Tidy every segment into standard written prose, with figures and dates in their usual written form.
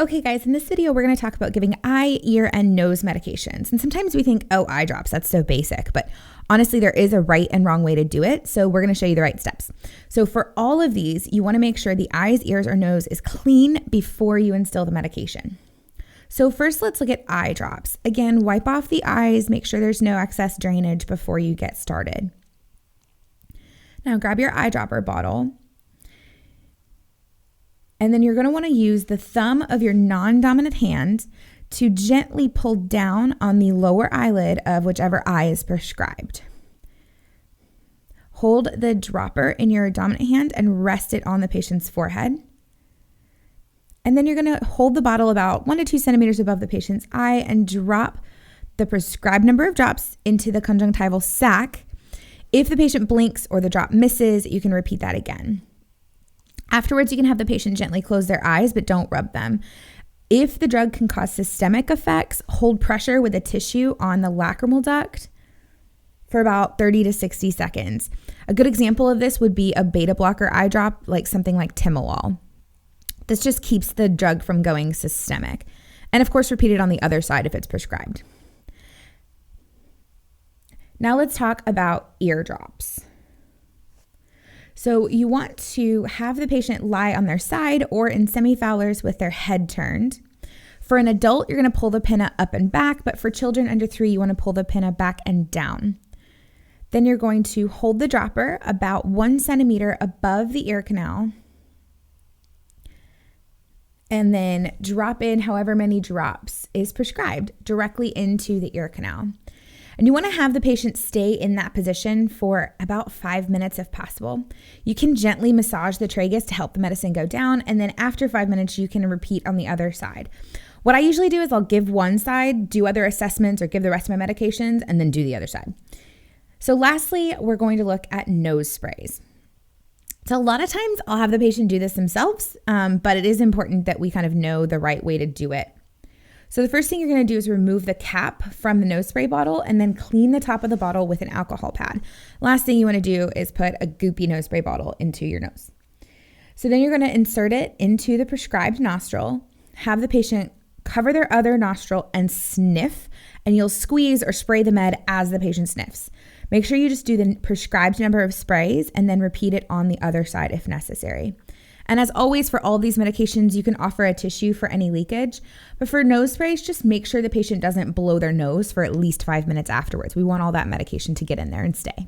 Okay, guys, in this video, we're going to talk about giving eye, ear, and nose medications. And sometimes we think, oh, eye drops, that's so basic. But honestly, there is a right and wrong way to do it. So we're going to show you the right steps. So for all of these, you want to make sure the eyes, ears, or nose is clean before you instill the medication. So first, let's look at eye drops. Again, wipe off the eyes, make sure there's no excess drainage before you get started. Now grab your eyedropper bottle. And then you're going to want to use the thumb of your non-dominant hand to gently pull down on the lower eyelid of whichever eye is prescribed. Hold the dropper in your dominant hand and rest it on the patient's forehead. And then you're going to hold the bottle about 1 to 2 centimeters above the patient's eye and drop the prescribed number of drops into the conjunctival sac. If the patient blinks or the drop misses, you can repeat that again. Afterwards, you can have the patient gently close their eyes, but don't rub them. If the drug can cause systemic effects, hold pressure with a tissue on the lacrimal duct for about 30 to 60 seconds. A good example of this would be a beta blocker eye drop, like something like Timolol. This just keeps the drug from going systemic. And of course, repeat it on the other side if it's prescribed. Now let's talk about ear drops. So you want to have the patient lie on their side or in semi-Fowlers with their head turned. For an adult, you're going to pull the pinna up and back, but for children under 3, you want to pull the pinna back and down. Then you're going to hold the dropper about 1 centimeter above the ear canal and then drop in however many drops is prescribed directly into the ear canal. And you want to have the patient stay in that position for about 5 minutes if possible. You can gently massage the tragus to help the medicine go down, and then after 5 minutes, you can repeat on the other side. What I usually do is I'll give one side, do other assessments, or give the rest of my medications, and then do the other side. So lastly, we're going to look at nose sprays. So a lot of times I'll have the patient do this themselves, but it is important that we kind of know the right way to do it. So the first thing you're going to do is remove the cap from the nose spray bottle and then clean the top of the bottle with an alcohol pad. Last thing you want to do is put a goopy nose spray bottle into your nose. So then you're going to insert it into the prescribed nostril, have the patient cover their other nostril and sniff, and you'll squeeze or spray the med as the patient sniffs. Make sure you just do the prescribed number of sprays and then repeat it on the other side if necessary. And as always, for all of these medications, you can offer a tissue for any leakage. But for nose sprays, just make sure the patient doesn't blow their nose for at least 5 minutes afterwards. We want all that medication to get in there and stay.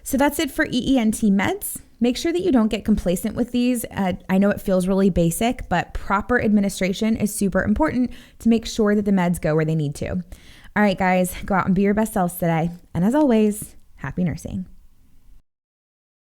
So that's it for EENT meds. Make sure that you don't get complacent with these. I know it feels really basic, but proper administration is super important to make sure that the meds go where they need to. All right, guys, go out and be your best selves today. And as always, happy nursing.